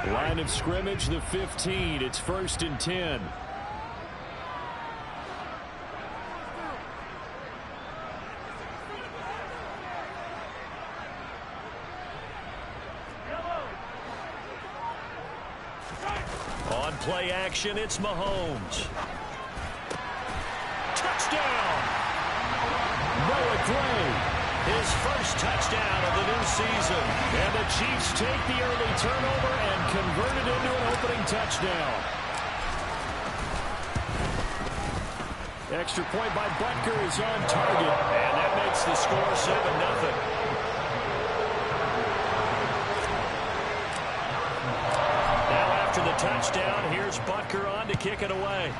Line of scrimmage, the 15. It's 1st and 10. On play action, it's Mahomes. Touchdown! Noah Gray. His first touchdown of the new season. And the Chiefs take the early turnover and convert it into an opening touchdown. Extra point by Butker is on target. And that makes the score 7-0. Now after the touchdown, here's Butker on to kick it away.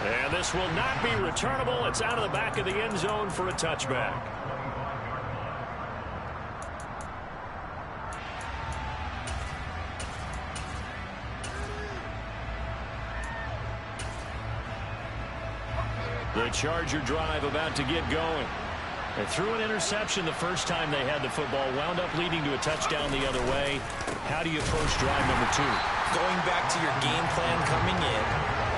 And this will not be returnable. It's out of the back of the end zone for a touchback. The Charger drive about to get going. They threw an interception the first time they had the football, wound up leading to a touchdown the other way. How do you approach drive number 2? Going back to your game plan coming in.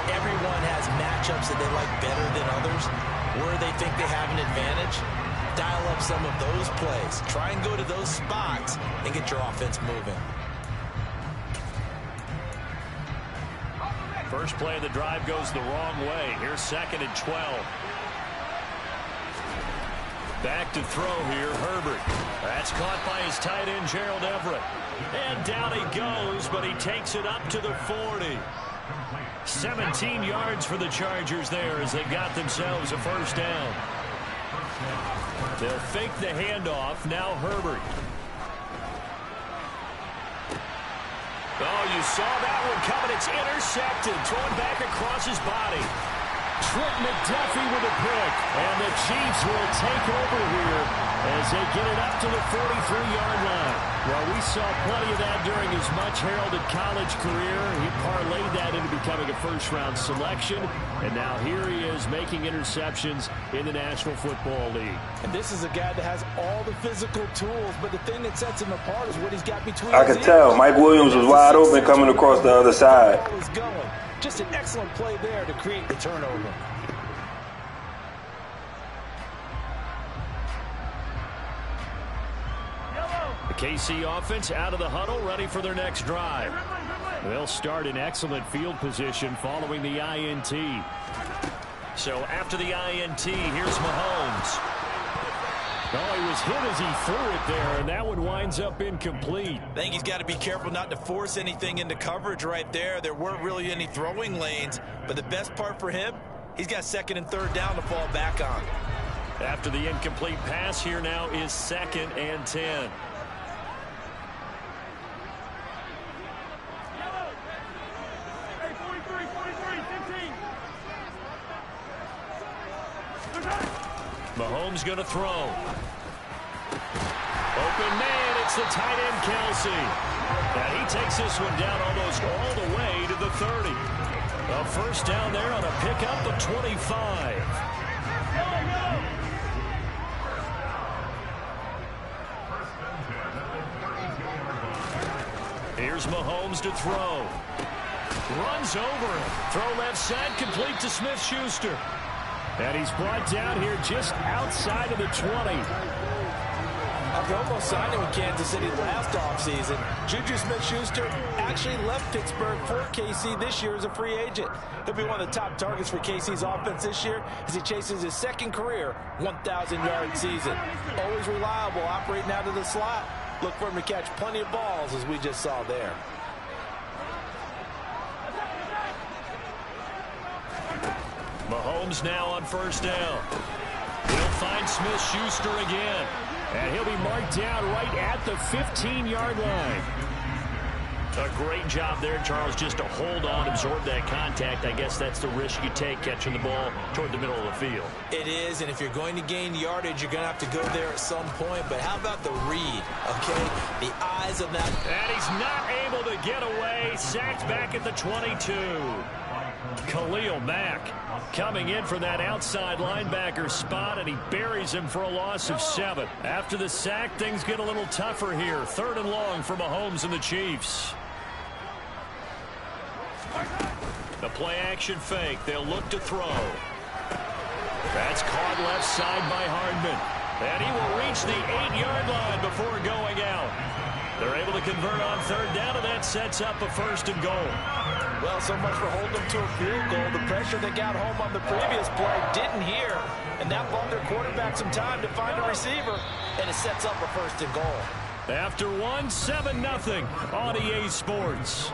Everyone has matchups that they like better than others. Where they think they have an advantage, dial up some of those plays. Try and go to those spots and get your offense moving. First play of the drive goes the wrong way. Here's 2nd and 12. Back to throw here, Herbert. That's caught by his tight end, Gerald Everett. And down he goes, but he takes it up to the 40. 17 yards for the Chargers there as they got themselves a first down. They'll fake the handoff. Now Herbert. Oh, you saw that one coming. It's intercepted. Thrown back across his body. Trent McDuffie with a pick. And the Chiefs will take over here as they get it up to the 43-yard line. Well, we saw plenty of that during his much-heralded college career. He parlayed that into becoming a first-round selection. And now here he is making interceptions in the National Football League. And this is a guy that has all the physical tools, but the thing that sets him apart is what he's got between his ears. I could tell. Mike Williams was wide open coming across the other side. Just an excellent play there to create the turnover. The KC offense out of the huddle, ready for their next drive. They'll start in excellent field position following the INT. So after the INT, here's Mahomes. Oh, he was hit as he threw it there, and that one winds up incomplete. I think he's got to be careful not to force anything into coverage right there. There weren't really any throwing lanes, but the best part for him, he's got 2nd and 3rd down to fall back on. After the incomplete pass, here now is 2nd and 10. Mahomes going to throw. Open man, it's the tight end Kelsey. And he takes this one down almost all the way to the 30. A first down there on a pickup of 25. Here's Mahomes to throw. Runs over him. Throw left side, complete to Smith-Schuster. And he's brought down here just outside of the 20. After almost signing with Kansas City last offseason, Juju Smith-Schuster actually left Pittsburgh for KC this year as a free agent. He'll be one of the top targets for KC's offense this year as he chases his 2nd career 1,000-yard season. Always reliable, operating out of the slot. Look for him to catch plenty of balls, as we just saw there. Mahomes now on first down. He'll find Smith-Schuster again. And he'll be marked down right at the 15-yard line. A great job there, Charles, just to hold on, absorb that contact. I guess that's the risk you take catching the ball toward the middle of the field. It is, and if you're going to gain yardage, you're going to have to go there at some point. But how about the read, okay? The eyes of that. And he's not able to get away. Sacked back at the 22. Khalil Mack coming in for that outside linebacker spot, and he buries him for a loss of 7. After the sack, things get a little tougher here. 3rd and long for Mahomes and the Chiefs. The play-action fake. They'll look to throw. That's caught left side by Hardman. And he will reach the 8-yard line before going out. They're able to convert on 3rd down, and that sets up a 1st and goal. Well, so much for holding them to a field goal. The pressure that got home on the previous play didn't hear, and that bought their quarterback some time to find a receiver, and it sets up a 1st and goal. After 1, 7-0 on EA Sports.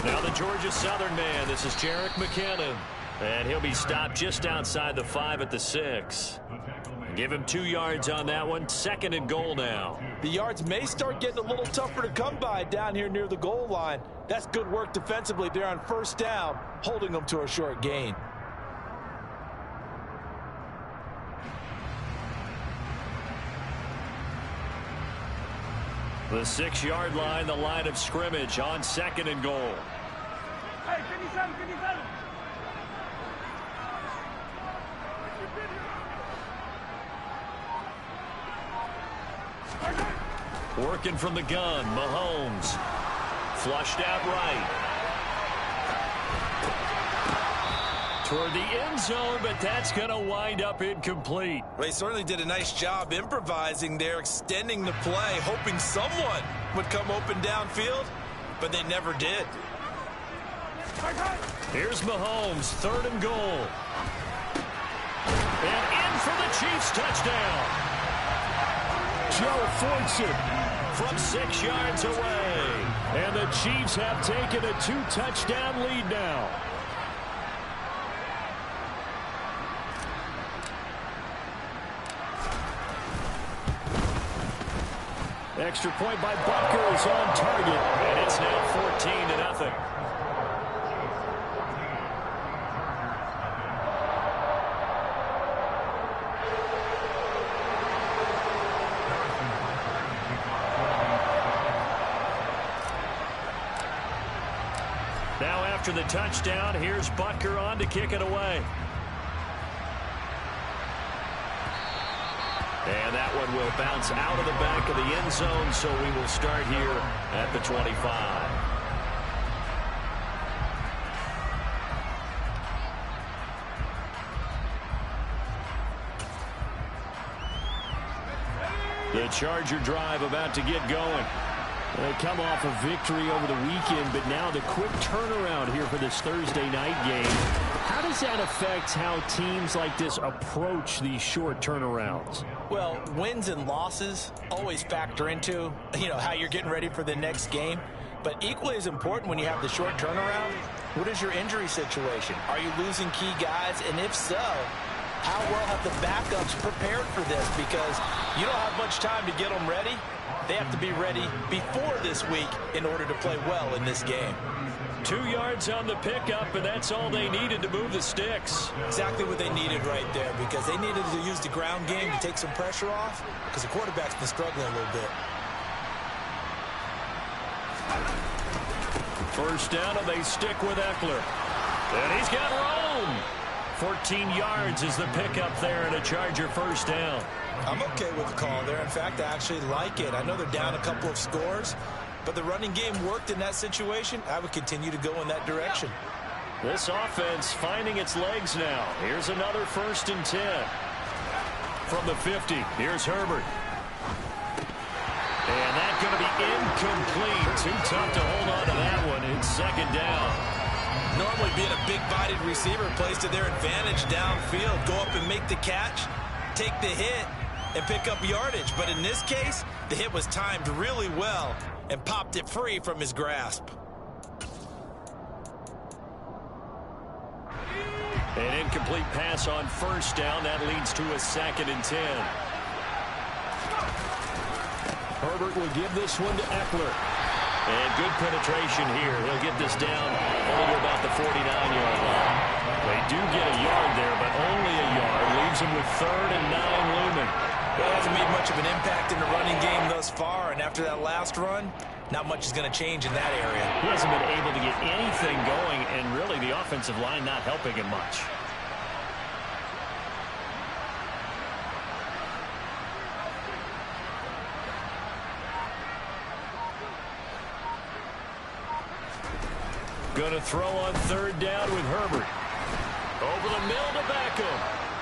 Now the Georgia Southern man. This is Jerick McKinnon. And he'll be stopped just outside the 5 at the 6. Give him 2 yards on that one. 2nd and goal now. The yards may start getting a little tougher to come by down here near the goal line. That's good work defensively there on 1st down, holding them to a short gain. The 6-yard line, the line of scrimmage on 2nd and goal. Working from the gun, Mahomes. Flushed out right. Toward the end zone, but that's going to wind up incomplete. Well, he certainly did a nice job improvising there, extending the play, hoping someone would come open downfield, but they never did. Here's Mahomes, 3rd and goal. And in for the Chiefs touchdown. Joe Fortune from 6 yards away. And the Chiefs have taken a 2-touchdown lead now. Extra point by Butker is on target, and it's now 14-0. Now after the touchdown, here's Butker on to kick it away. And that one will bounce out of the back of the end zone, so we will start here at the 25. The Charger drive about to get going. They come off a victory over the weekend, but now the quick turnaround here for this Thursday night game. How does that affect how teams like this approach these short turnarounds? Well, wins and losses always factor into, how you're getting ready for the next game. But equally as important when you have the short turnaround, what is your injury situation? Are you losing key guys? And if so, how well have the backups prepared for this? Because you don't have much time to get them ready. They have to be ready before this week in order to play well in this game. 2 yards on the pickup, and that's all they needed to move the sticks. Exactly what they needed right there, because they needed to use the ground game to take some pressure off, because the quarterback's been struggling a little bit. 1st down, and they stick with Eckler. And he's got Rome. 14 yards is the pickup there, and a Charger 1st down. I'm okay with the call there. In fact, I actually like it. I know they're down a couple of scores, but the running game worked in that situation. I would continue to go in that direction. This offense finding its legs now. Here's another 1st and 10. From the 50, here's Herbert. And that's going to be incomplete. Too tough to hold on to that one. It's 2nd down. Normally being a big-bodied receiver plays to their advantage downfield. Go up and make the catch, take the hit, and pick up yardage. But in this case, the hit was timed really well and popped it free from his grasp. An incomplete pass on 1st down. That leads to a 2nd and 10. Herbert will give this one to Eckler. And good penetration here. He'll get this down only to about the 49-yard line. They do get a yard there, but only a yard. Leaves him with 3rd and 9 looming. Well, he hasn't made much of an impact in the running game thus far, and after that last run, not much is going to change in that area. He hasn't been able to get anything going, and really the offensive line not helping him much. Going to throw on 3rd down with Herbert. Over the middle to Beckham.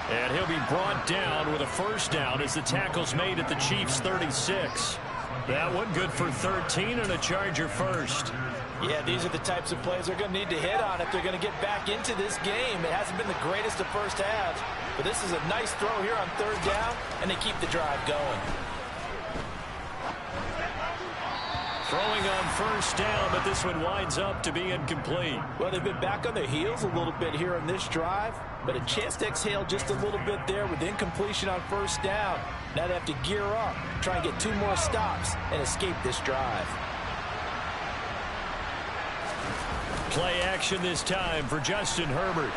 And he'll be brought down with a 1st down as the tackle's made at the Chiefs' 36. That one good for 13 and a Charger 1st. Yeah, these are the types of plays they're going to need to hit on if they're going to get back into this game. It hasn't been the greatest of first halves, but this is a nice throw here on 3rd down, and they keep the drive going. Throwing on 1st down, but this one winds up to be incomplete. Well, they've been back on their heels a little bit here on this drive, but a chance to exhale just a little bit there with incompletion on 1st down. Now they have to gear up, try and get 2 more stops, and escape this drive. Play action this time for Justin Herbert.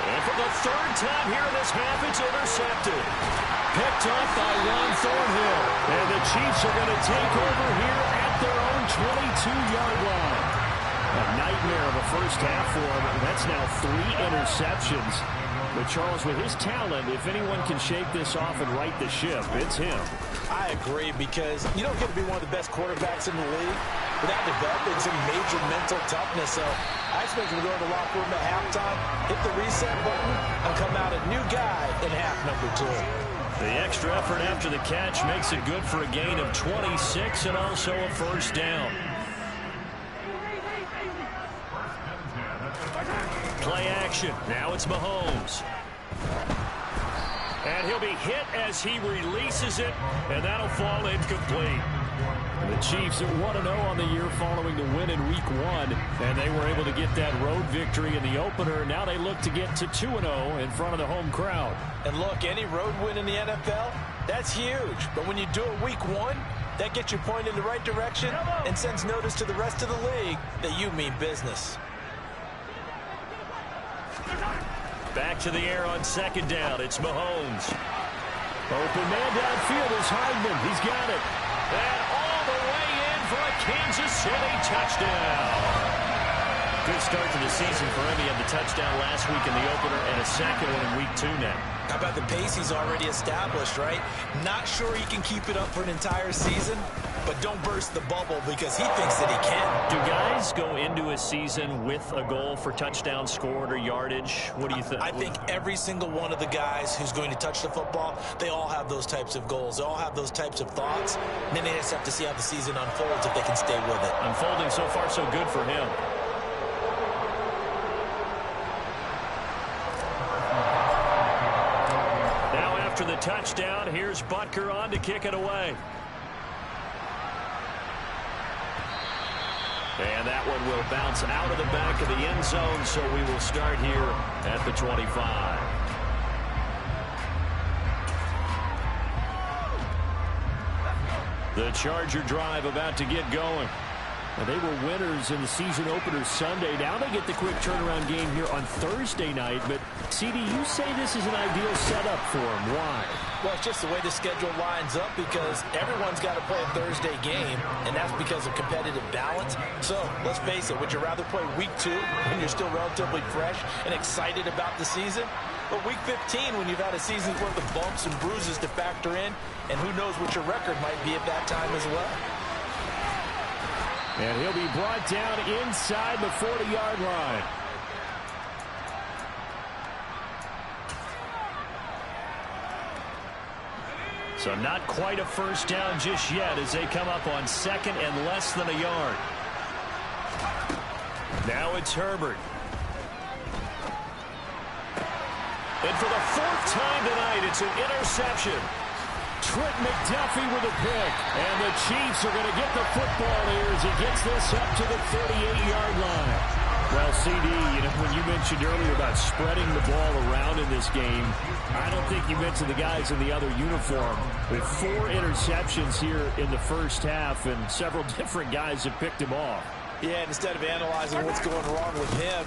And for the 3rd time here in this half, it's intercepted. Picked off by Juan Thornhill. And the Chiefs are going to take over here at their own 22-yard line. A nightmare of a first half for him. That's now 3 interceptions. But Charles, with his talent, if anyone can shake this off and right the ship, it's him. I agree, because you don't get to be one of the best quarterbacks in the league without developing some major mental toughness. So I expect him to go to the locker room at halftime, hit the reset button, and come out a new guy in half number 2. The extra effort after the catch makes it good for a gain of 26 and also a 1st down. Play action. Now it's Mahomes. And he'll be hit as he releases it, and that'll fall incomplete. The Chiefs at 1-0 on the year following the win in Week 1, and they were able to get that road victory in the opener. Now they look to get to 2-0 in front of the home crowd. And look, any road win in the NFL, that's huge. But when you do it Week 1, that gets you pointed in the right direction and sends notice to the rest of the league that you mean business. Back to the air on 2nd down. It's Mahomes. Open man downfield is Hardman. He's got it. And all the way in for a Kansas City touchdown. Good start to the season for him. He had the touchdown last week in the opener and a 2nd one in Week 2 now. How about the pace he's already established, right? Not sure he can keep it up for an entire season, but don't burst the bubble because he thinks that he can. Do guys go into a season with a goal for touchdown scored or yardage? What do you think? I think every single one of the guys who's going to touch the football, they all have those types of goals. They all have those types of thoughts. And then they just have to see how the season unfolds if they can stay with it. Unfolding so far so good for him. Now after the touchdown, here's Butker on to kick it away. And that one will bounce out of the back of the end zone, so we will start here at the 25. The Charger drive about to get going. And they were winners in the season opener Sunday. Now they get the quick turnaround game here on Thursday night. But, CD, you say this is an ideal setup for them. Why? Well, it's just the way the schedule lines up because everyone's got to play a Thursday game, and that's because of competitive balance. So, let's face it, would you rather play Week 2 when you're still relatively fresh and excited about the season? But Week 15 when you've had a season's worth of bumps and bruises to factor in, and who knows what your record might be at that time as well. And he'll be brought down inside the 40-yard line. So not quite a first down just yet as they come up on 2nd and less than a yard. Now it's Herbert. And for the 4th time tonight, it's an interception. Trent McDuffie with a pick. And the Chiefs are going to get the football here as he gets this up to the 38-yard line. Well, CD, when you mentioned earlier about spreading the ball around in this game, I don't think you mentioned the guys in the other uniform. With 4 interceptions here in the first half, and several different guys have picked him off. Yeah, instead of analyzing what's going wrong with him,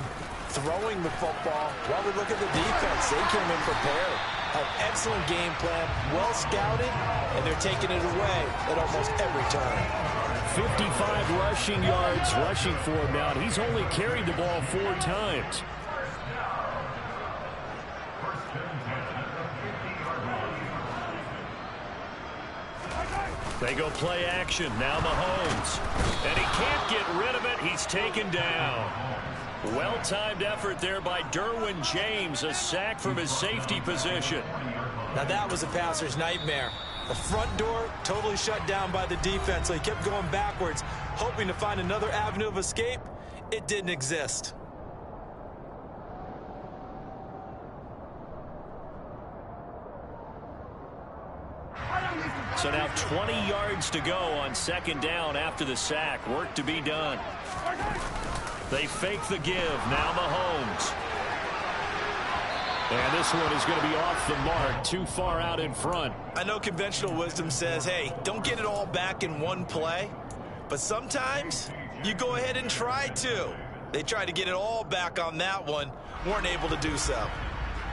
throwing the football, well, we look at the defense. They came in prepared. An excellent game plan, well scouted, and they're taking it away at almost every turn. 55 rushing yards rushing for him now. He's only carried the ball 4 times. They go play action. Now Mahomes. And he can't get rid of it. He's taken down. Well-timed effort there by Derwin James. A sack from his safety position. Now that was a passer's nightmare. The front door totally shut down by the defense, so he kept going backwards, hoping to find another avenue of escape. It didn't exist. So now 20 yards to go on second down after the sack. Work to be done. They fake the give. Now Mahomes. And this one is going to be off the mark, too far out in front. I know conventional wisdom says, hey, don't get it all back in one play. But sometimes you go ahead and try to. They tried to get it all back on that one. Weren't able to do so.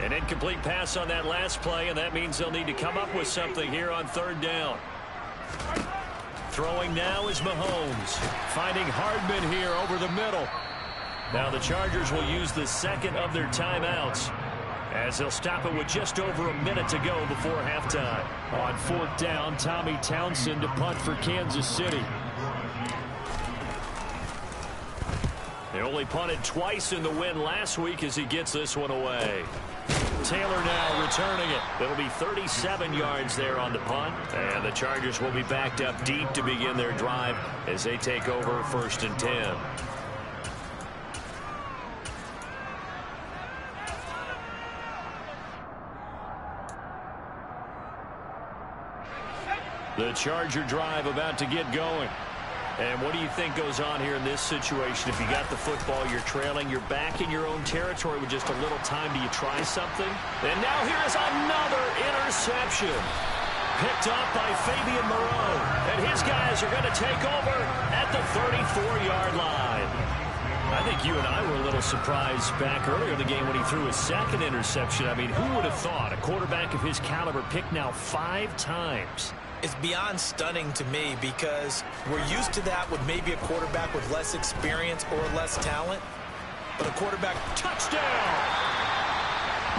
An incomplete pass on that last play, and that means they'll need to come up with something here on third down. Throwing now is Mahomes. Finding Hardman here over the middle. Now the Chargers will use the second of their timeouts, as they'll stop it with just over a minute to go before halftime. On fourth down, Tommy Townsend to punt for Kansas City. They only punted twice in the win last week as he gets this one away. Taylor now returning it. It'll be 37 yards there on the punt. And the Chargers will be backed up deep to begin their drive as they take over 1st and 10. The Charger drive about to get going. And what do you think goes on here in this situation? If you got the football, you're trailing, you're back in your own territory with just a little time. Do you try something? And now here is another interception. Picked up by Fabian Moreau. And his guys are going to take over at the 34-yard line. I think you and I were a little surprised back earlier in the game when he threw his second interception. I mean, who would have thought a quarterback of his caliber picked now 5 times? It's beyond stunning to me because we're used to that with maybe a quarterback with less experience or less talent. But a quarterback touchdown!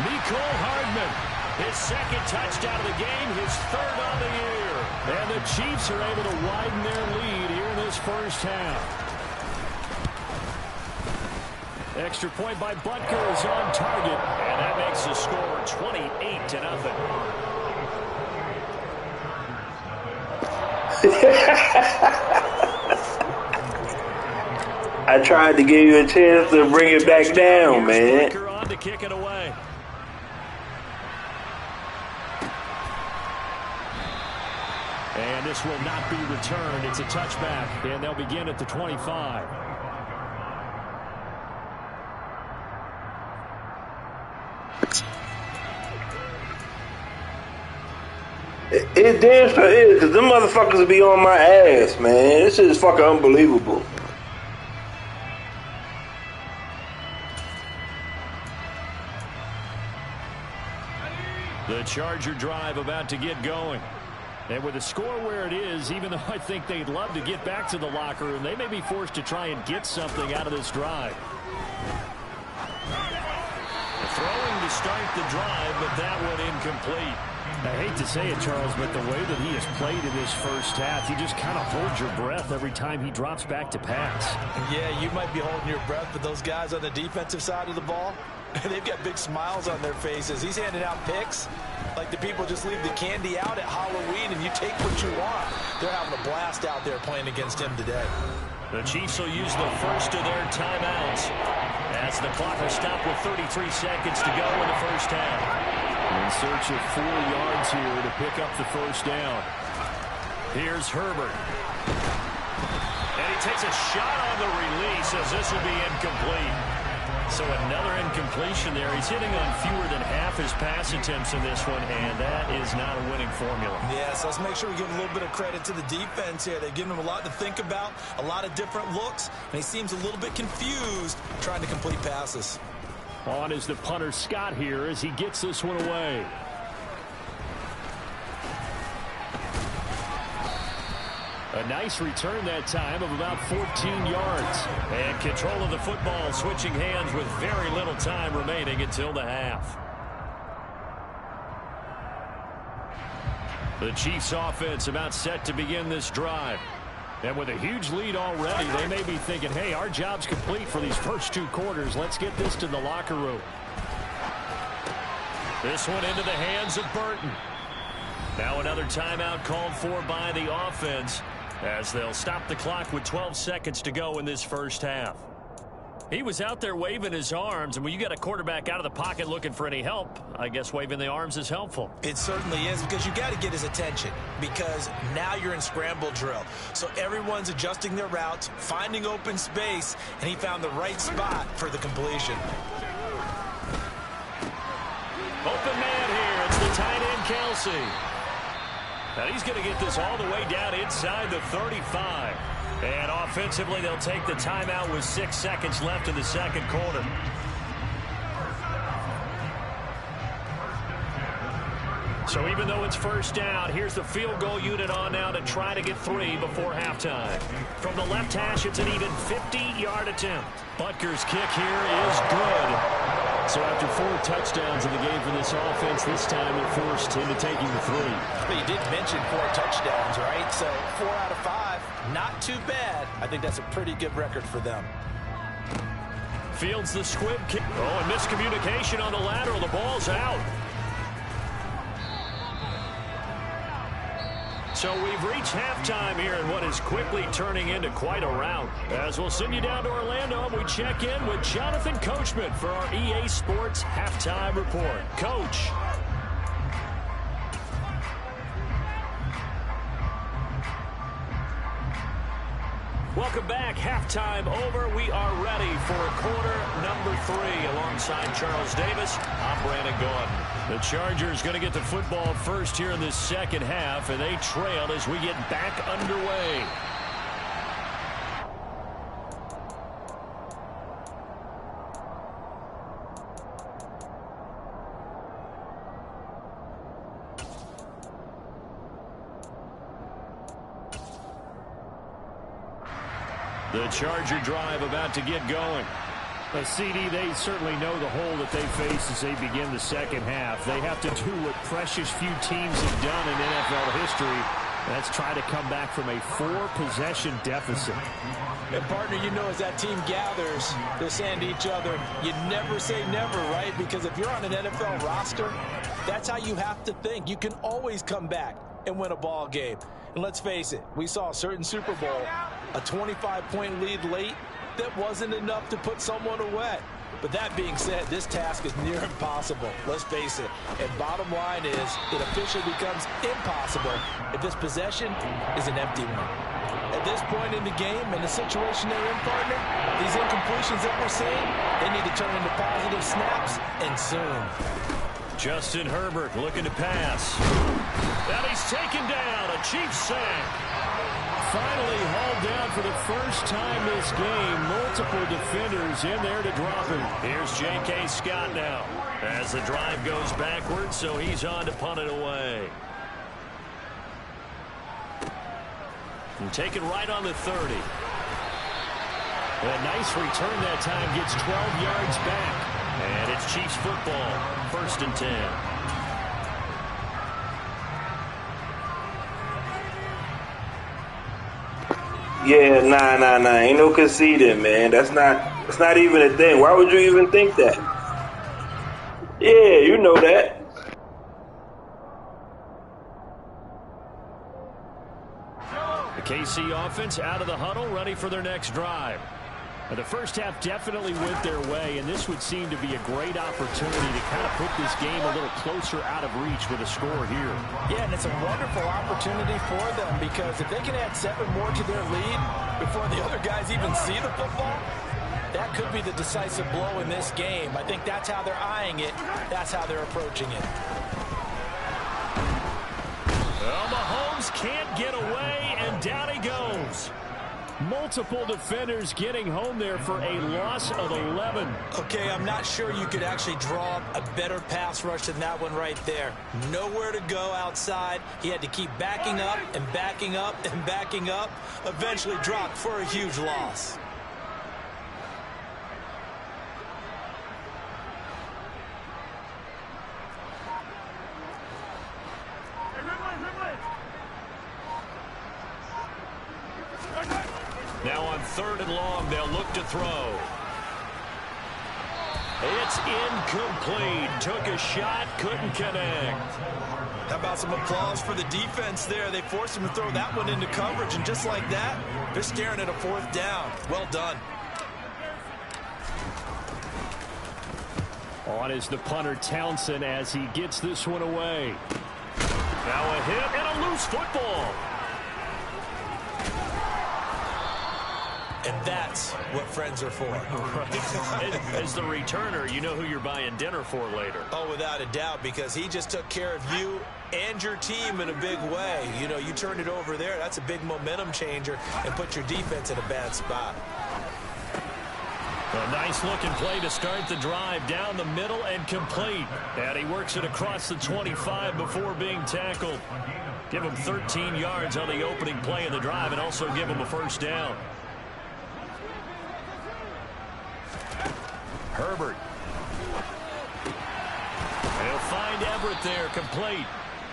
Mecole Hardman, his second touchdown of the game, his 3rd on the year. And the Chiefs are able to widen their lead here in this first half. Extra point by Butker is on target. And that makes the score 28-0. I tried to give you a chance to bring it back down, man. On to kick it away. And this will not be returned. It's a touchback, and they'll begin at the 25. It damn sure is, because them motherfuckers be on my ass, man. This shit is fucking unbelievable. The Charger drive about to get going. And with the score where it is, even though I think they'd love to get back to the locker room, they may be forced to try and get something out of this drive. Throwing to start the drive, but that one incomplete. I hate to say it, Charles, but the way that he has played in this first half, you just kind of hold your breath every time he drops back to pass. Yeah, you might be holding your breath, but those guys on the defensive side of the ball, they've got big smiles on their faces. He's handing out picks like the people just leave the candy out at Halloween and you take what you want. They're having a blast out there playing against him today. The Chiefs will use the first of their timeouts as the clock will stop with 33 seconds to go in the first half. In search of 4 yards here to pick up the first down. Here's Herbert. And he takes a shot on the release as this will be incomplete. So another incompletion there. He's hitting on fewer than half his pass attempts in this one, and that is not a winning formula. Yes, let's make sure we give a little bit of credit to the defense here. They've given him a lot to think about, a lot of different looks, and he seems a little bit confused trying to complete passes. On is the punter Scott here as he gets this one away. A nice return that time of about 14 yards. And control of the football switching hands with very little time remaining until the half. The Chiefs offense about set to begin this drive. And with a huge lead already, they may be thinking, hey, our job's complete for these first 2 quarters. Let's get this to the locker room. This one into the hands of Burton. Now another timeout called for by the offense, as they'll stop the clock with 12 seconds to go in this first half. He was out there waving his arms, and when you got a quarterback out of the pocket looking for any help, I guess waving the arms is helpful. It certainly is, because you got to get his attention, because now you're in scramble drill. So everyone's adjusting their routes, finding open space, and he found the right spot for the completion. Open man here. It's the tight end, Kelsey. Now he's going to get this all the way down inside the 35. And offensively, they'll take the timeout with 6 seconds left in the second quarter. So even though it's first down, here's the field goal unit on now to try to get 3 before halftime. From the left hash, it's an even 50-yard attempt. Butker's kick here is good. So after 4 touchdowns in the game for this offense, this time they're forced into taking the 3. But you did mention 4 touchdowns, right? So 4 out of 5, not too bad. I think that's a pretty good record for them. Fields the squib kick. Oh, and miscommunication on the lateral. The ball's out. So we've reached halftime here in what is quickly turning into quite a rout. As we'll send you down to Orlando, we check in with Jonathan Coachman for our EA Sports Halftime Report. Coach. Welcome back. Halftime over. We are ready for quarter number 3. Alongside Charles Davis, I'm Brandon Gaudin. The Chargers going to get the football first here in this second half, and they trail as we get back underway. The Charger drive about to get going. CD, they certainly know the hole that they face as they begin the second half. They have to do what precious few teams have done in NFL history. That's try to come back from a 4-possession deficit. And partner, you know, as that team gathers, they're saying to each other, you never say never, right? Because if you're on an NFL roster, that's how you have to think. You can always come back and win a ball game. And let's face it, we saw a certain Super Bowl, a 25-point lead late, that wasn't enough to put someone away. But that being said, this task is near impossible. Let's face it. And bottom line is, it officially becomes impossible if this possession is an empty one. At this point in the game and the situation they're in, partner, these incompletions that we're seeing, they need to turn into positive snaps, and soon. Justin Herbert looking to pass. And he's taken down. A Chiefs sack. Finally hauled down for the first time this game. Multiple defenders in there to drop him. Here's J.K. Scott now as the drive goes backwards, so he's on to punt it away. And taken right on the 30. A nice return that time, gets 12 yards back. And it's Chiefs football, 1st and 10. Yeah, nah. Ain't no conceding, man. That's not even a thing. Why would you even think that? Yeah, you know that. The KC offense out of the huddle, ready for their next drive. The first half definitely went their way, and this would seem to be a great opportunity to kind of put this game a little closer out of reach with a score here. Yeah, and it's a wonderful opportunity for them, because if they can add 7 more to their lead before the other guys even see the football, that could be the decisive blow in this game. I think that's how they're eyeing it. That's how they're approaching it. Well, Mahomes can't get away, and down he goes. Multiple defenders getting home there for a loss of 11. Okay, I'm not sure you could actually draw up a better pass rush than that one right there. Nowhere to go outside. He had to keep backing up and backing up and backing up. Eventually dropped for a huge loss. Now on 3rd and long, they'll look to throw. It's incomplete. Took a shot, couldn't connect. How about some applause for the defense there? They forced him to throw that one into coverage, and just like that, they're staring at a 4th down. Well done. On is the punter, Townsend, as he gets this one away. Now a hit and a loose football. And that's what friends are for. Right. As the returner, you know who you're buying dinner for later. Oh, without a doubt, because he just took care of you and your team in a big way. You know, you turned it over there. That's a big momentum changer and put your defense in a bad spot. A nice-looking play to start the drive down the middle and complete. And he works it across the 25 before being tackled. Give him 13 yards on the opening play of the drive and also give him a 1st down. Herbert. They'll find Everett there, complete.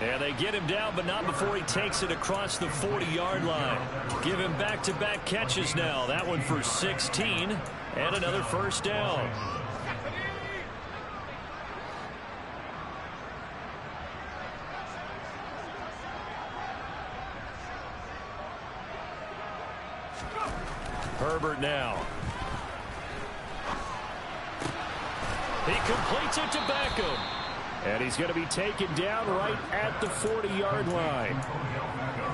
And they get him down, but not before he takes it across the 40-yard line. Give him back-to-back catches now. That one for 16 and another 1st down. Herbert now. He completes it to Beckham. And he's going to be taken down right at the 40-yard line.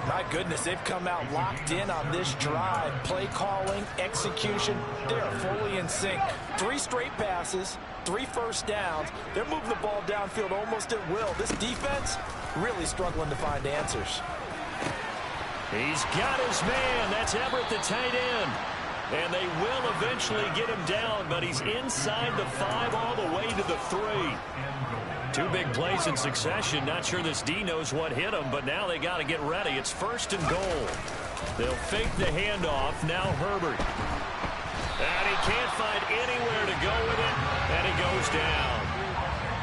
My goodness, they've come out locked in on this drive. Play calling, execution, they are fully in sync. 3 straight passes, 3 first downs. They're moving the ball downfield almost at will. This defense really struggling to find answers. He's got his man. That's Everett, the tight end. And they will eventually get him down, but he's inside the 5 all the way to the 3. 2 big plays in succession. Not sure this D knows what hit him, but now they got to get ready. It's 1st and goal. They'll fake the handoff. Now Herbert. And he can't find anywhere to go with it, and he goes down.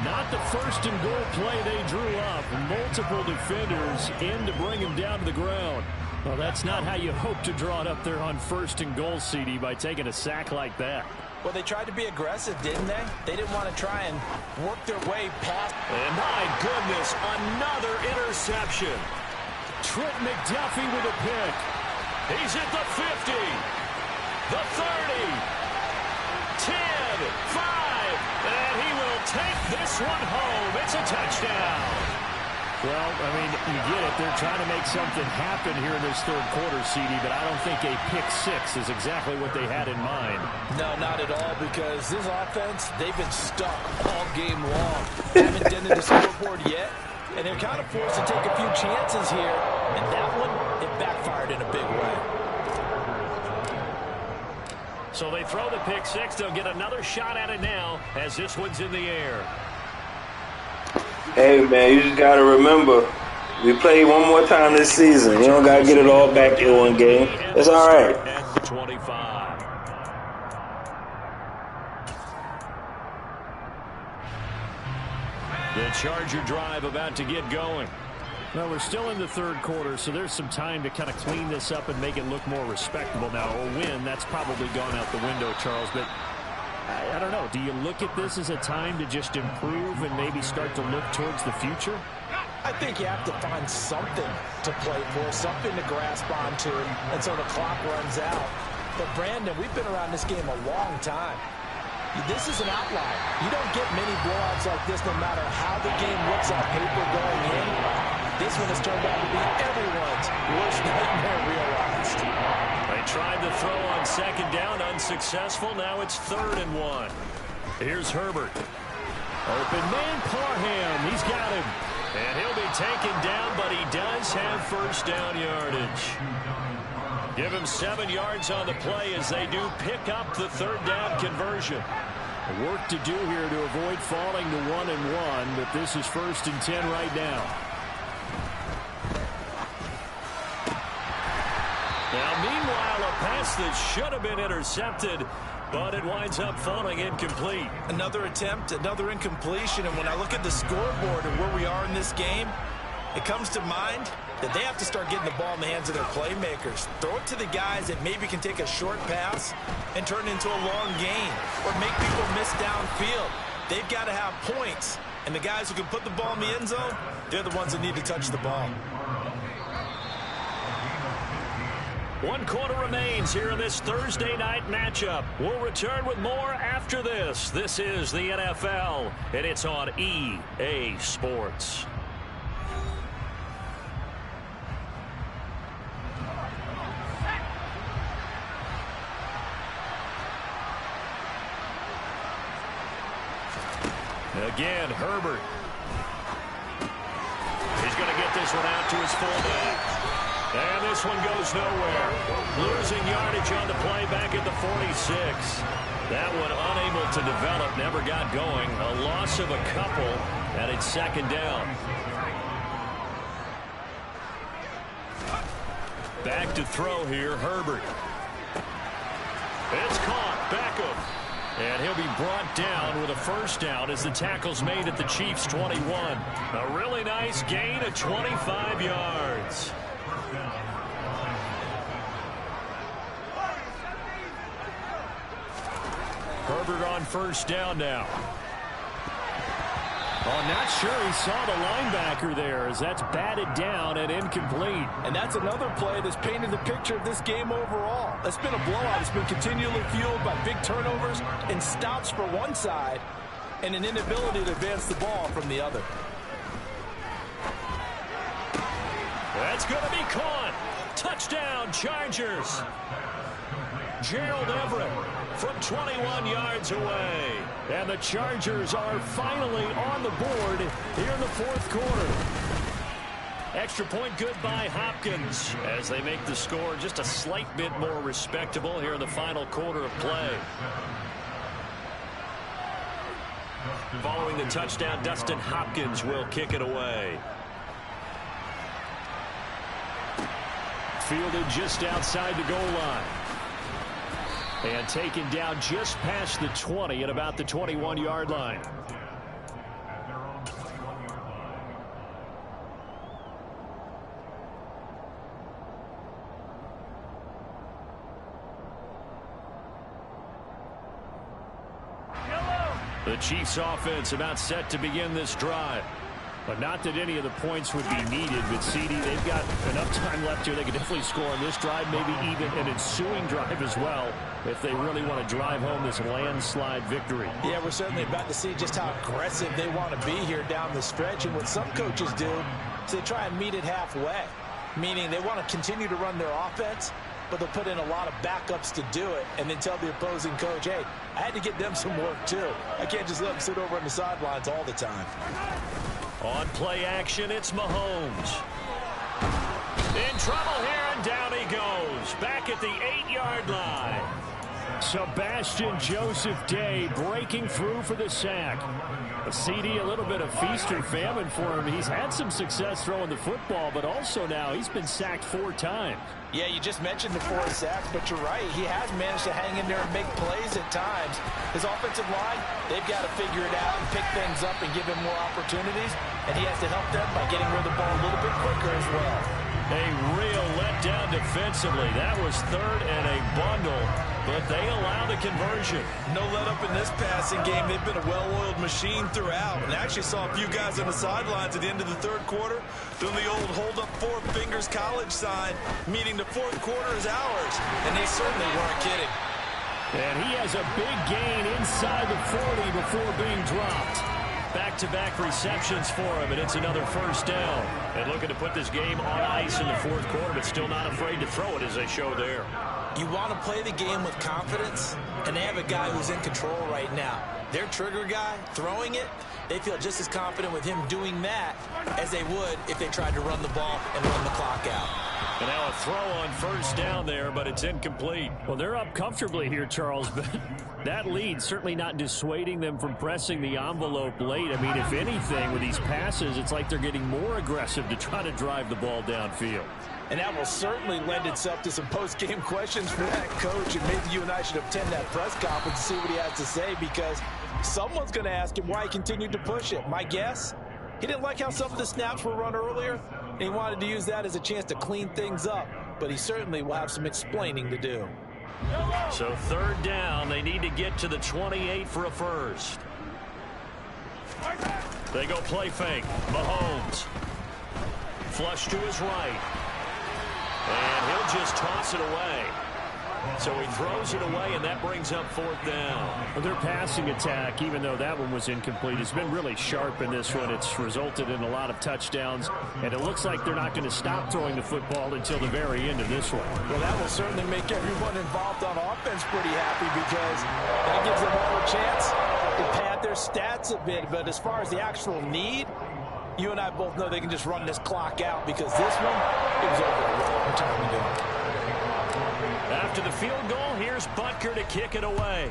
Not the 1st and goal play they drew up. Multiple defenders in to bring him down to the ground. Well, that's not how you hope to draw it up there on 1st and goal, CD, by taking a sack like that. Well, they tried to be aggressive, didn't they? They didn't want to try and work their way past. And my goodness, another interception. Trent McDuffie with a pick. He's at the 50, the 30, 10, 5, and he will take this one home. It's a touchdown. Well, I mean, you get it. They're trying to make something happen here in this 3rd quarter, CD, but I don't think a pick 6 is exactly what they had in mind. No, not at all, because this offense, they've been stuck all game long. Haven't dented the scoreboard yet, and they're kind of forced to take a few chances here, and that one, it backfired in a big way. So they throw the pick 6. They'll get another shot at it now as this one's in the air. Hey, man, you just got to remember, we play one more time this season. You don't got to get it all back in one game. It's all right. At the 25. The Charger drive about to get going. Well, we're still in the 3rd quarter, so there's some time to kind of clean this up and make it look more respectable. Now, a win, that's probably gone out the window, Charles, but I don't know. Do you look at this as a time to just improve and maybe start to look towards the future? I think you have to find something to play for, something to grasp onto, and so the clock runs out. But, Brandon, we've been around this game a long time. This is an outlier. You don't get many blowouts like this no matter how the game looks on paper going in. This one has turned out to be everyone's worst nightmare realized. They tried to throw on second down, unsuccessful. Now it's 3rd and 1. Here's Herbert. Open man, Parham. He's got him. And he'll be taken down, but he does have first down yardage. Give him 7 yards on the play as they do pick up the 3rd down conversion. Work to do here to avoid falling to 1 and 1, but this is 1st and 10 right now. Now, meanwhile, a pass that should have been intercepted, but it winds up falling incomplete. Another attempt, another incompletion, and when I look at the scoreboard and where we are in this game, it comes to mind that they have to start getting the ball in the hands of their playmakers. Throw it to the guys that maybe can take a short pass and turn it into a long gain or make people miss downfield. They've got to have points, and the guys who can put the ball in the end zone, they're the ones that need to touch the ball. 1 quarter remains here in this Thursday night matchup. We'll return with more after this. This is the NFL, and it's on EA Sports. Again, Herbert. He's going to get this one out to his fullback. And this one goes nowhere. Losing yardage on the play back at the 46. That one unable to develop, never got going. A loss of a couple, and it's 2nd down. Back to throw here, Herbert. It's caught. Beckham. And he'll be brought down with a first down as the tackle's made at the Chiefs' 21. A really nice gain of 25 yards. Herbert on first down now. Oh, not sure he saw the linebacker there as that's batted down and incomplete. And that's another play that's painted the picture of this game overall. It's been a blowout. It's been continually fueled by big turnovers and stops for one side and an inability to advance the ball from the other. That's going to be caught. Touchdown, Chargers. Gerald Everett from 21 yards away. And the Chargers are finally on the board here in the 4th quarter. Extra point good by Hopkins as they make the score just a slight bit more respectable here in the final quarter of play. Following the touchdown, Dustin Hopkins will kick it away. Fielded just outside the goal line. And taken down just past the 20 at about the 21-yard line. The Chiefs offense about set to begin this drive. But not that any of the points would be needed. But, CD, they've got enough time left here. They can definitely score on this drive, maybe even an ensuing drive as well, if they really want to drive home this landslide victory. Yeah, we're certainly about to see just how aggressive they want to be here down the stretch. And what some coaches do is they try and meet it halfway, meaning they want to continue to run their offense, but they'll put in a lot of backups to do it and then tell the opposing coach, hey, I had to get them some work too. I can't just let them sit over on the sidelines all the time. On play action, it's Mahomes. In trouble here, and down he goes. Back at the 8-yard line. Sebastian Joseph Day breaking through for the sack. A CD, a little bit of feast or famine for him. He's had some success throwing the football, but also now he's been sacked 4 times. Yeah, you just mentioned the 4 sacks, but you're right. He has managed to hang in there and make plays at times. His offensive line, they've got to figure it out and pick things up and give him more opportunities, and he has to help them by getting rid of the ball a little bit quicker as well. A real letdown defensively. That was 3rd and a bundle. but they allow the conversion. No let up in this passing game. They've been a well-oiled machine throughout. And actually saw a few guys on the sidelines at the end of the third quarter doing the old hold up four fingers college sign, meaning the fourth quarter is ours. And they certainly weren't kidding. And he has a big gain inside the 40 before being dropped. Back-to-back receptions for him, and it's another first down. And looking to put this game on ice in the fourth quarter, but still not afraid to throw it as they show there. You want to play the game with confidence, and they have a guy who's in control right now. Their trigger guy, throwing it, they feel just as confident with him doing that as they would if they tried to run the ball and run the clock out. And now a throw on first down there, but it's incomplete. Well, they're up comfortably here, Charles, but that lead certainly not dissuading them from pressing the envelope late. I mean, if anything, with these passes, it's like they're getting more aggressive to try to drive the ball downfield. And that will certainly lend itself to some post-game questions for that coach. And maybe you and I should attend that press conference to see what he has to say, because someone's going to ask him why he continued to push it. My guess, he didn't like how some of the snaps were run earlier, and he wanted to use that as a chance to clean things up. But he certainly will have some explaining to do. So third down, they need to get to the 28 for a first. They go play fake. Mahomes. Flush to his right. And he'll just toss it away. So he throws it away, and that brings up fourth down. Well, their passing attack, even though that one was incomplete, has been really sharp in this one. It's resulted in a lot of touchdowns, and it looks like they're not going to stop throwing the football until the very end of this one. Well, that will certainly make everyone involved on offense pretty happy, because that gives them all a chance to pad their stats a bit. But as far as the actual need, you and I both know they can just run this clock out, because this one, it was over a long time ago. After the field goal, here's Butker to kick it away.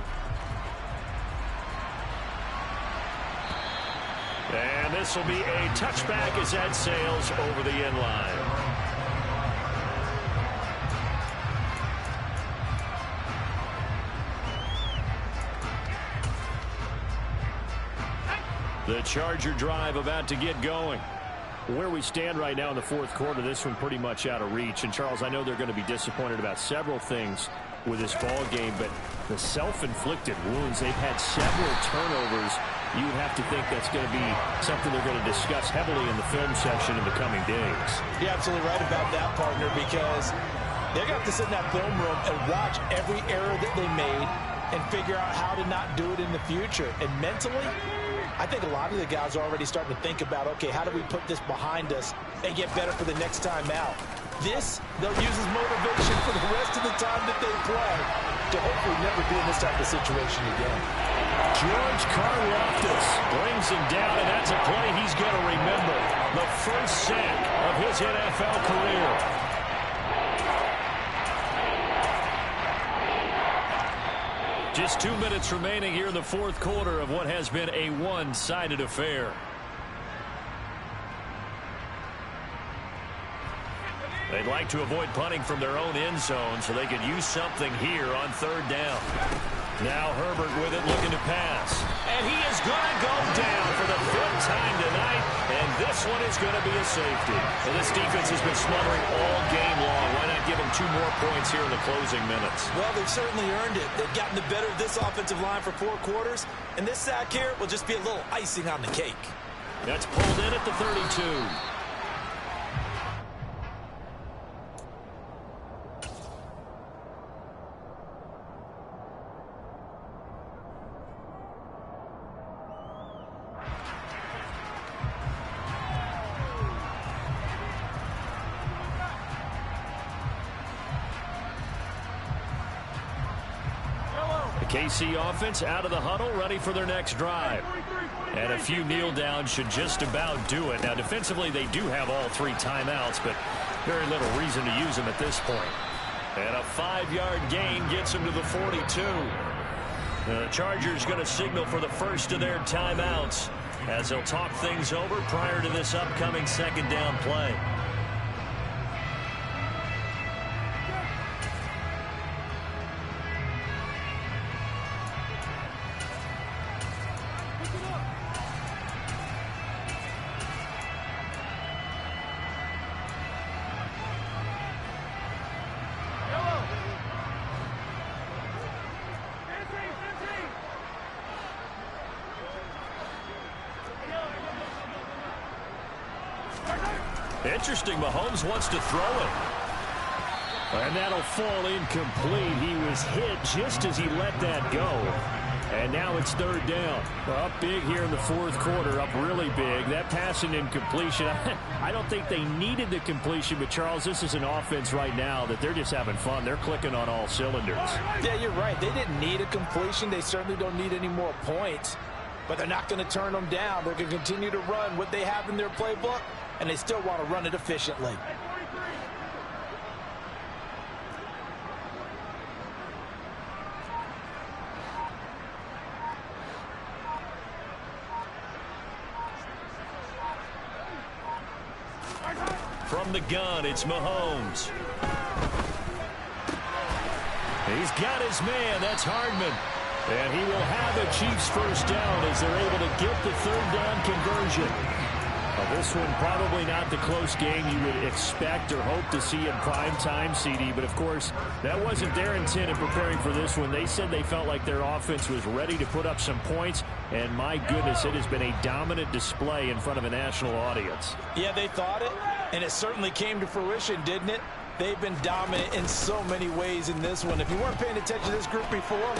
And this will be a touchback as that sails over the end line. The Charger drive about to get going. Where we stand right now in the fourth quarter, this one pretty much out of reach. And, Charles, I know they're going to be disappointed about several things with this ball game, but the self-inflicted wounds, they've had several turnovers. You would have to think that's going to be something they're going to discuss heavily in the film section in the coming days. You're absolutely right about that, partner, because they're going to have to sit in that film room and watch every error that they made and figure out how to not do it in the future. And mentally, I think a lot of the guys are already starting to think about, okay, how do we put this behind us and get better for the next time out? This, they'll use as motivation for the rest of the time that they play to hopefully never be in this type of situation again. George Karlaftis brings him down, and that's a play he's going to remember. The first sack of his NFL career. Just 2 minutes remaining here in the fourth quarter of what has been a one-sided affair. They'd like to avoid punting from their own end zone so they could use something here on third down. Now Herbert with it, looking to pass. And he is going to go down for the fifth time tonight, and this one is going to be a safety. And this defense has been smothering all game long. Why not give them 2 more points here in the closing minutes? Well, they've certainly earned it. They've gotten the better of this offensive line for 4 quarters, and this sack here will just be a little icing on the cake. That's pulled in at the 32. KC offense out of the huddle, ready for their next drive. And a few kneel downs should just about do it. Now, defensively, they do have all 3 timeouts, but very little reason to use them at this point. And a 5-yard gain gets them to the 42. The Chargers going to signal for the first of their timeouts as they'll talk things over prior to this upcoming second down play. Interesting. Mahomes wants to throw it. And that'll fall incomplete. He was hit just as he let that go. And now it's third down. Up big here in the fourth quarter, up really big. That pass and incompletion, I don't think they needed the completion, but Charles, this is an offense right now that they're just having fun. They're clicking on all cylinders. Yeah, you're right. They didn't need a completion. They certainly don't need any more points, but they're not going to turn them down. They're going to continue to run what they have in their playbook, and they still want to run it efficiently. From the gun, it's Mahomes. He's got his man. That's Hardman. And he will have a Chiefs first down as they're able to get the third down conversion. Well, this one probably not the close game you would expect or hope to see in prime time, CD. But, of course, that wasn't their intent in preparing for this one. They said they felt like their offense was ready to put up some points. And, my goodness, it has been a dominant display in front of a national audience. Yeah, they thought it, and it certainly came to fruition, didn't it? They've been dominant in so many ways in this one. If you weren't paying attention to this group before,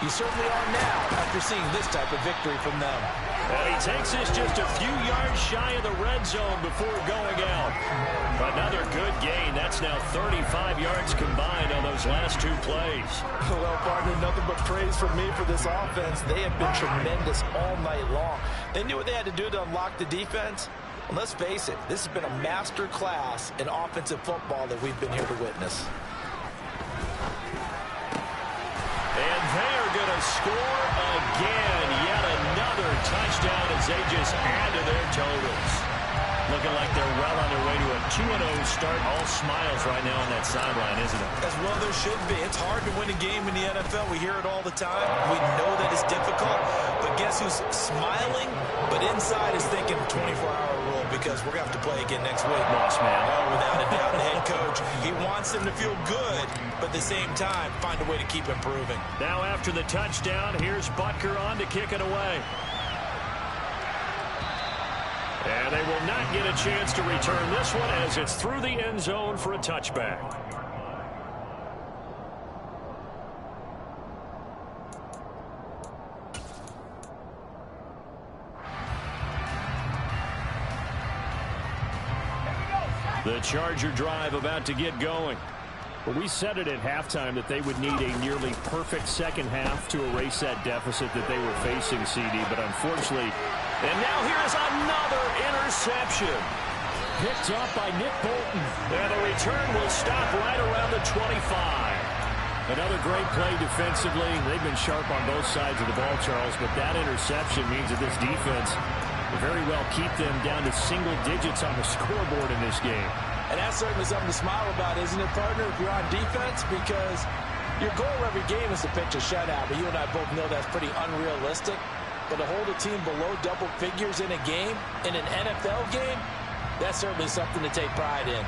you certainly are now after seeing this type of victory from them. And he takes this just a few yards shy of the red zone before going out. Another good gain. That's now 35 yards combined on those last two plays. Well, partner, nothing but praise from me for this offense. They have been tremendous all night long. They knew what they had to do to unlock the defense. And let's face it, this has been a master class in offensive football that we've been here to witness. And they are going to score again. Yet another touchdown as they just add to their totals. Looking like they're well on their way to a 2-0 start. All smiles right now on that sideline, isn't it? As well there should be. It's hard to win a game in the NFL. We hear it all the time. We know that it's difficult. But guess who's smiling? But inside is thinking 24-hour rule because we're going to have to play again next week. Boss man. Oh, without a doubt, the head coach. He wants them to feel good, but at the same time, find a way to keep improving. Now after the touchdown, here's Butker on to kick it away. And they will not get a chance to return this one as it's through the end zone for a touchback. The Charger drive about to get going. Well, we said it at halftime that they would need a nearly perfect second half to erase that deficit that they were facing, CD, but unfortunately... And now here's another interception. Picked up by Nick Bolton. And the return will stop right around the 25. Another great play defensively. They've been sharp on both sides of the ball, Charles, but that interception means that this defense will very well keep them down to single digits on the scoreboard in this game. And that's certainly something to smile about, isn't it, partner, if you're on defense? Because your goal every game is to pitch a shutout, but you and I both know that's pretty unrealistic. But to hold a team below double figures in a game, in an NFL game, that's certainly something to take pride in.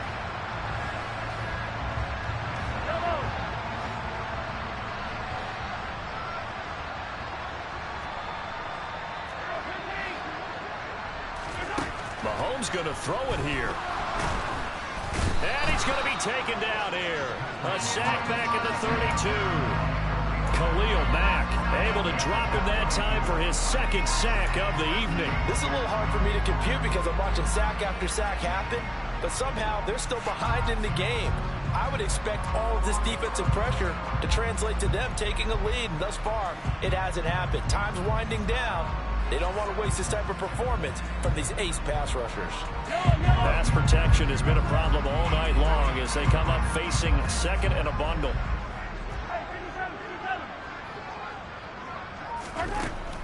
Mahomes going to throw it here. And he's going to be taken down here. A sack back at the 32. Khalil Mack able to drop him that time for his second sack of the evening. This is a little hard for me to compute because I'm watching sack after sack happen, but somehow they're still behind in the game. I would expect all of this defensive pressure to translate to them taking a lead, and thus far, it hasn't happened. Time's winding down. They don't want to waste this type of performance from these ace pass rushers. Pass protection has been a problem all night long as they come up facing second and a bundle.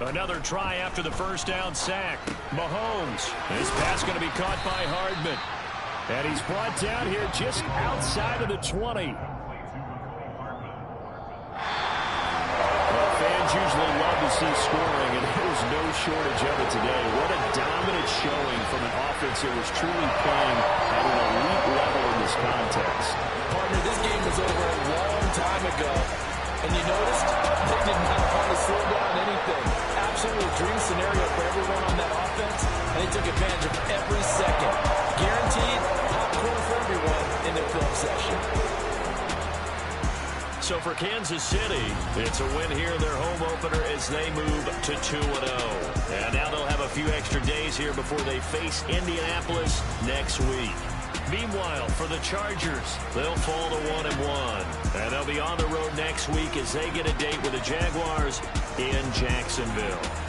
Another try after the first down sack. Mahomes. This pass going to be caught by Hardman. And he's brought down here just outside of the 20. Well, fans usually love to see scoring, and there's no shortage of it today. What a dominant showing from an offense that was truly playing at an elite level in this context. Partner, this game was over a long time ago. And you noticed they did not want to slow down anything. Absolutely a dream scenario for everyone on that offense, and they took advantage of every second. Guaranteed popcorn for everyone in their film session. So for Kansas City, it's a win here in their home opener as they move to 2-0. And now they'll have a few extra days here before they face Indianapolis next week. Meanwhile, for the Chargers, they'll fall to 1-1. And they'll be on the road next week as they get a date with the Jaguars in Jacksonville.